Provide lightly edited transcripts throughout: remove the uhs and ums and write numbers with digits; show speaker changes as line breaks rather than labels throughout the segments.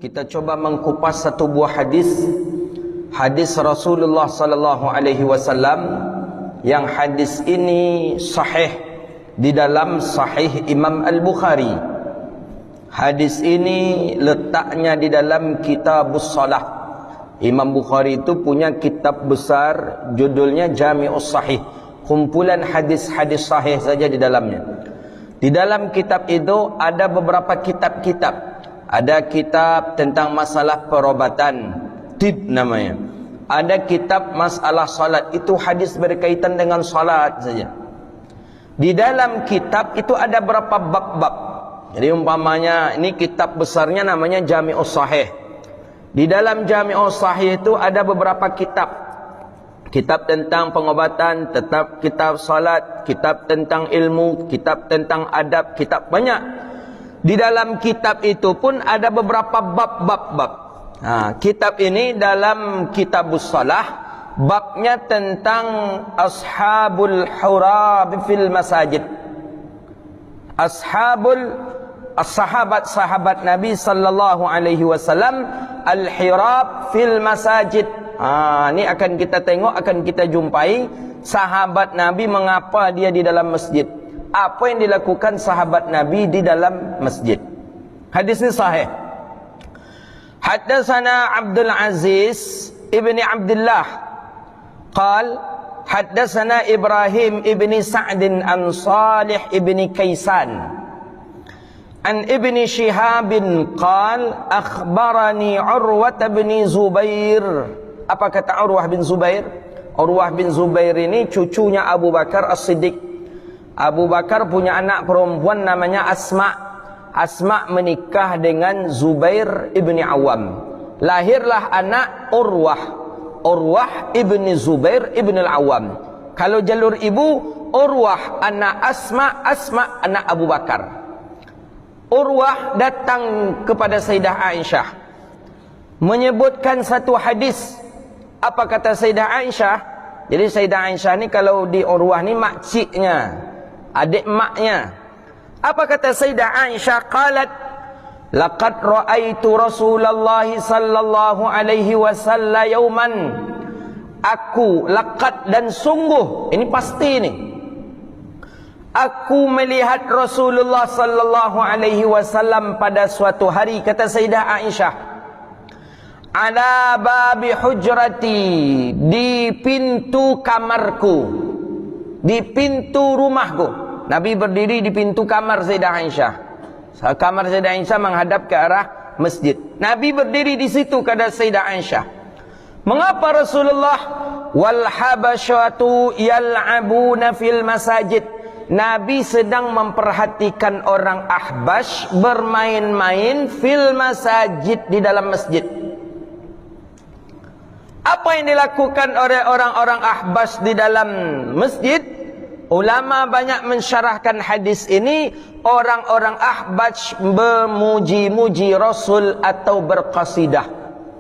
kita coba mengkupas satu buah hadis Rasulullah sallallahu alaihi wasallam, yang hadis ini sahih di dalam Sahih Imam Al-Bukhari. Hadis ini letaknya di dalam Kitabus Shalah. Imam Bukhari itu punya kitab besar judulnya Jami'us Sahih, kumpulan hadis-hadis sahih saja di dalamnya. Di dalam kitab itu ada beberapa kitab-kitab. Ada kitab tentang masalah perobatan, tib namanya. Ada kitab masalah salat, itu hadis berkaitan dengan salat saja. Di dalam kitab itu ada berapa bab-bab. Jadi umpamanya ini kitab besarnya namanya Jami'us Sahih. Di dalam Jami'us Sahih itu ada beberapa kitab. Kitab tentang pengobatan, tetap kitab salat, kitab tentang ilmu, kitab tentang adab, kitab banyak. Di dalam kitab itu pun ada beberapa bab-bab. Kitab ini dalam Kitabus Shalah, babnya tentang ashabul hurab fil masajid. Sahabat-sahabat Nabi sallallahu alaihi wasallam al-hirab fil masajid. Ini akan kita tengok, akan kita jumpai sahabat Nabi mengapa dia di dalam masjid. Apa yang dilakukan sahabat Nabi di dalam masjid. Hadis ini sahih. Haddatsana Abdul Aziz ibni Abdullah qal haddatsana Ibrahim ibni Sa'd an Salih ibni Kaisan an ibni Shihab qal akhbarani Urwah bin Zubair. Apa kata Urwah bin Zubair? Urwah bin Zubair ini cucunya Abu Bakar As-Siddiq. Abu Bakar punya anak perempuan namanya Asma. Asma menikah dengan Zubair ibni Awam. Lahirlah anak Urwah. Urwah ibni Zubair ibni Al-Awam. Kalau jalur ibu, Urwah anak Asma, Asma anak Abu Bakar. Urwah datang kepada Sayyidah Aisyah, menyebutkan satu hadis. Apa kata Sayyidah Aisyah? Jadi Sayyidah Aisyah ni kalau di Urwah ni makciknya, adik maknya. Apa kata Sayyidah Aisyah? Qalat laqad ra'aitu Rasulullah sallallahu alaihi wasallam yauman. Aku laqad dan sungguh, ini pasti ini. Aku melihat Rasulullah sallallahu alaihi wasallam pada suatu hari, kata Sayyidah Aisyah, ala babi hujrati, di pintu kamarku, di pintu rumahku. Nabi berdiri di pintu kamar Sayyidah Aisyah. Kamar Sayyidah Aisyah menghadap ke arah masjid. Nabi berdiri di situ, kata Sayyidah Aisyah. Mengapa Rasulullah wal habasyatu yal'abuna fil masajid? Nabi sedang memperhatikan orang Ahbash bermain-main fil masajid, di dalam masjid. Apa yang dilakukan oleh orang-orang Ahbash di dalam masjid? Ulama banyak mensyarahkan hadis ini. Orang-orang Ahbash memuji-muji Rasul atau berqasidah.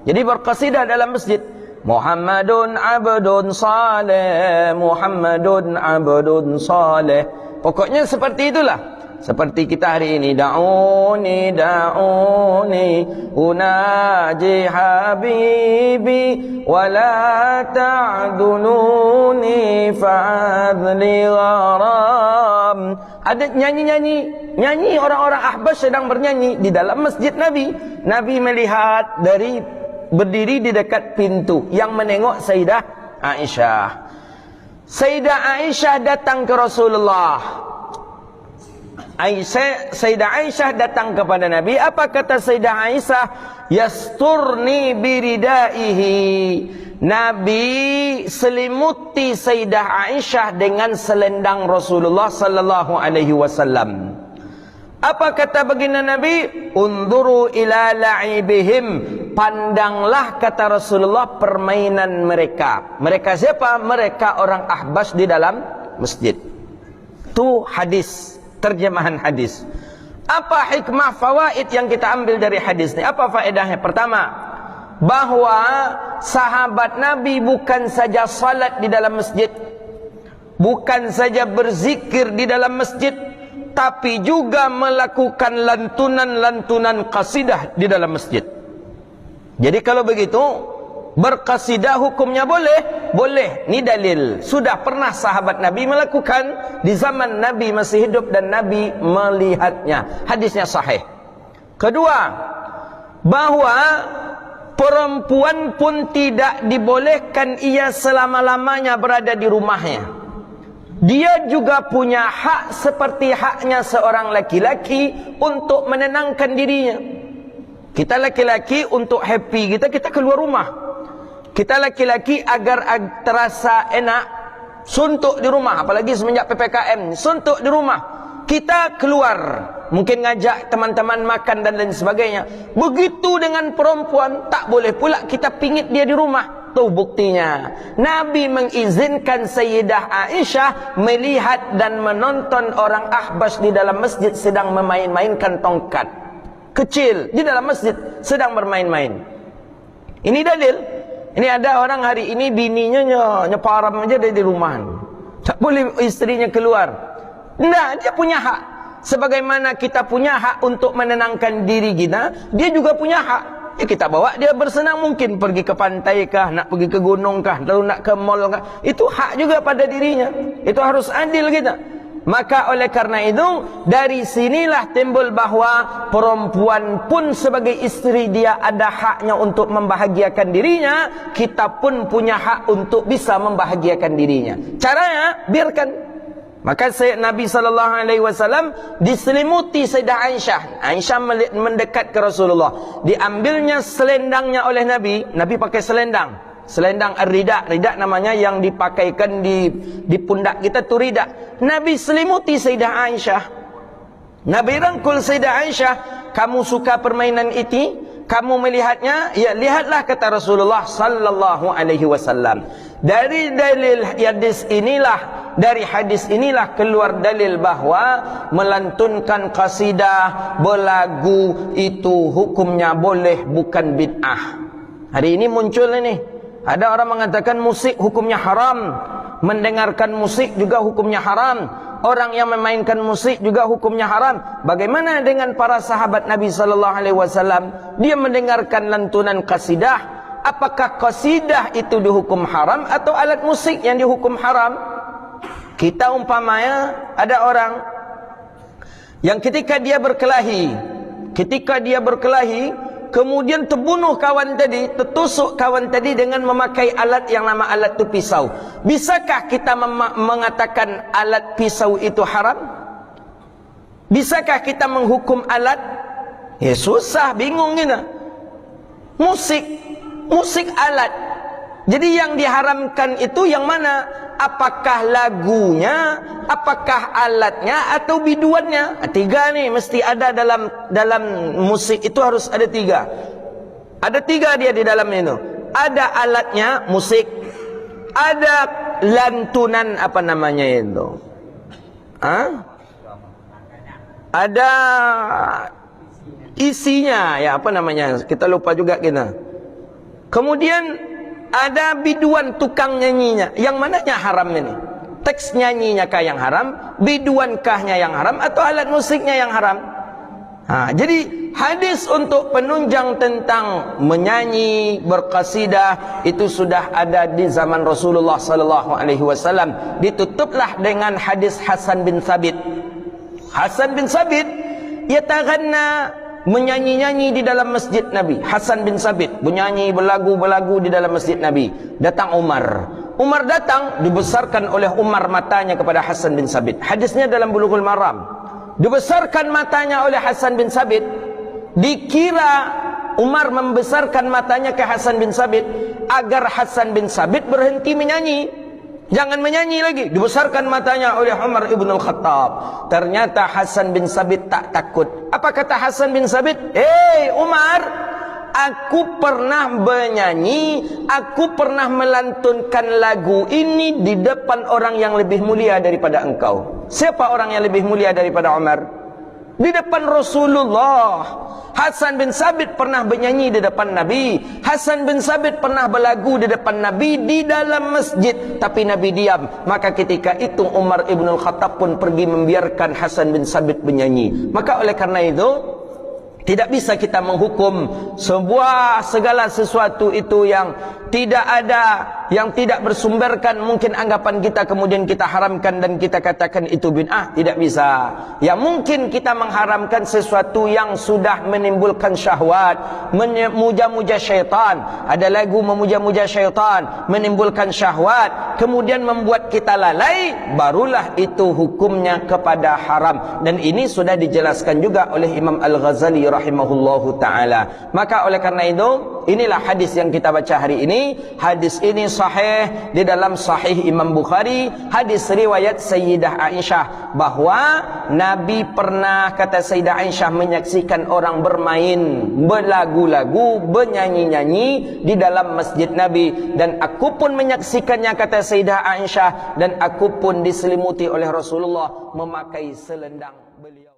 Jadi berqasidah dalam masjid. Muhammadun abdun saleh, Muhammadun abdun saleh. Pokoknya seperti itulah. Seperti kita hari ini, da'uni da'uni unaji habibi wala ta'dununi fa'adli gharam. Ada nyanyi orang-orang Ahbash sedang bernyanyi di dalam masjid Nabi. Nabi melihat dari berdiri di dekat pintu yang menengok Sayyidah Aisyah. Sayyidah Aisyah datang ke Rasulullah. Sayyidah Aisyah datang kepada Nabi. Apa kata Sayyidah Aisyah? Yasturni biridaihi. Nabi selimuti Sayyidah Aisyah dengan selendang Rasulullah sallallahu alaihi wasallam. Apa kata baginda Nabi? Unduru ila la'ibihim. Pandanglah, kata Rasulullah, permainan mereka. Mereka siapa? Mereka orang Ahbash di dalam masjid. Itu hadis, terjemahan hadis. Apa hikmah fawaid yang kita ambil dari hadis ini? Apa faedahnya? Pertama, bahwa sahabat Nabi bukan saja salat di dalam masjid, bukan saja berzikir di dalam masjid, tapi juga melakukan lantunan-lantunan qasidah di dalam masjid. Jadi kalau begitu, berqasidah hukumnya boleh? Boleh. Ini dalil. Sudah pernah sahabat Nabi melakukan di zaman Nabi masih hidup dan Nabi melihatnya. Hadisnya sahih. Kedua, bahwa perempuan pun tidak dibolehkan ia selama-lamanya berada di rumahnya. Dia juga punya hak seperti haknya seorang laki-laki untuk menenangkan dirinya. Kita laki-laki untuk happy kita keluar rumah. Kita laki-laki agar terasa enak, suntuk di rumah. Apalagi semenjak PPKM, suntuk di rumah. Kita keluar, mungkin ngajak teman-teman makan dan lain sebagainya. Begitu dengan perempuan, tak boleh pula kita pingit dia di rumah. Tuh buktinya, Nabi mengizinkan Sayyidah Aisyah melihat dan menonton orang Ahbas di dalam masjid sedang memain-mainkan tongkat kecil di dalam masjid, sedang bermain-main. Ini dalil. Ini ada orang hari ini bininya nyeparam aja dari rumah. Tak boleh istrinya keluar. Nah, dia punya hak. Sebagaimana kita punya hak untuk menenangkan diri kita, dia juga punya hak. Ya, kita bawa dia bersenang, mungkin pergi ke pantai kah, nak pergi ke gunung kah, lalu nak ke mall kah. Itu hak juga pada dirinya. Itu harus adil kita. Maka oleh karena itu, dari sinilah timbul bahawa perempuan pun sebagai istri dia ada haknya untuk membahagiakan dirinya. Kita pun punya hak untuk bisa membahagiakan dirinya. Caranya, biarkan. Maka Nabi SAW diselimuti Sayyidah Aisyah. Aisyah mendekat ke Rasulullah. Diambilnya selendangnya oleh Nabi. Nabi pakai selendang. Selendang ar-rida. Rida namanya yang dipakaikan di pundak kita tu rida. Nabi selimuti Sayyidah Aisyah. Nabi rangkul Sayyidah Aisyah. Kamu suka permainan itu? Kamu melihatnya? Ya, lihatlah, kata Rasulullah sallallahu alaihi wasallam. Dari dalil hadis inilah, dari hadis inilah keluar dalil bahwa melantunkan qasidah, berlagu itu hukumnya boleh, bukan bid'ah. Hari ini muncul ini. Ada orang mengatakan musik hukumnya haram, mendengarkan musik juga hukumnya haram, orang yang memainkan musik juga hukumnya haram. Bagaimana dengan para sahabat Nabi sallallahu alaihi wasallam? Dia mendengarkan lantunan qasidah. Apakah qasidah itu dihukum haram atau alat musik yang dihukum haram? Kita umpamanya ada orang yang ketika dia berkelahi, kemudian terbunuh kawan tadi, tertusuk kawan tadi dengan memakai alat yang nama alat itu pisau. Bisakah kita mengatakan alat pisau itu haram? Bisakah kita menghukum alat? Ya susah, bingung kita. Musik alat. Jadi yang diharamkan itu yang mana? Apakah lagunya, apakah alatnya, atau biduannya? Tiga nih mesti ada dalam musik itu, harus ada tiga. Ada tiga dia di dalam itu. Ada alatnya, musik. Ada lantunan, apa namanya itu? Ada isinya, ya apa namanya? Kita lupa juga kita. Kemudian ada biduan tukang nyanyinya. Yang mananya haram ini? Teks nyanyinya kah yang haram? Biduan kahnya yang haram? Atau alat musiknya yang haram? Jadi hadis untuk penunjang tentang menyanyi, berqasidah itu sudah ada di zaman Rasulullah sallallahu alaihi wasallam. Ditutuplah dengan hadis Hasan bin Thabit. Hasan bin Thabit yataghanna, menyanyi-nyanyi di dalam masjid Nabi. Hasan bin Thabit menyanyi, berlagu-berlagu di dalam masjid Nabi. Datang Umar. Umar datang, dibesarkan oleh Umar matanya kepada Hasan bin Thabit. Hadisnya dalam Bulughul Maram. Dibesarkan matanya oleh Hasan bin Thabit. Dikira Umar membesarkan matanya ke Hasan bin Thabit agar Hasan bin Thabit berhenti menyanyi. Jangan menyanyi lagi. Dibesarkan matanya oleh Umar ibn al-Khattab. Ternyata Hasan bin Thabit tak takut. Apa kata Hasan bin Thabit? Hei Umar, aku pernah bernyanyi, aku pernah melantunkan lagu ini di depan orang yang lebih mulia daripada engkau. Siapa orang yang lebih mulia daripada Umar? Di depan Rasulullah. Hasan bin Thabit pernah bernyanyi di depan Nabi. Hasan bin Thabit pernah berlagu di depan Nabi di dalam masjid, tapi Nabi diam. Maka ketika itu Umar ibn al-Khattab pun pergi membiarkan Hasan bin Thabit bernyanyi. Maka oleh karena itu, Tidak bisa kita menghukum sebuah segala sesuatu itu yang tidak ada, yang tidak bersumberkan mungkin anggapan kita, kemudian kita haramkan dan kita katakan itu bid'ah. Tidak bisa. Yang mungkin kita mengharamkan sesuatu yang sudah menimbulkan syahwat, memuja-muja syaitan. Ada lagu memuja-muja syaitan, menimbulkan syahwat, kemudian membuat kita lalai, barulah itu hukumnya kepada haram. Dan ini sudah dijelaskan juga oleh Imam Al-Ghazali rahimahullahu ta'ala. Maka oleh karena itu, inilah hadis yang kita baca hari ini. Hadis ini sahih di dalam Sahih Imam Bukhari. Hadis riwayat Sayyidah Aisyah, bahwa Nabi pernah, kata Sayyidah Aisyah, menyaksikan orang bermain, berlagu-lagu, bernyanyi-nyanyi di dalam masjid Nabi. Dan aku pun menyaksikannya, kata Sayyidah Aisyah, dan aku pun diselimuti oleh Rasulullah memakai selendang beliau.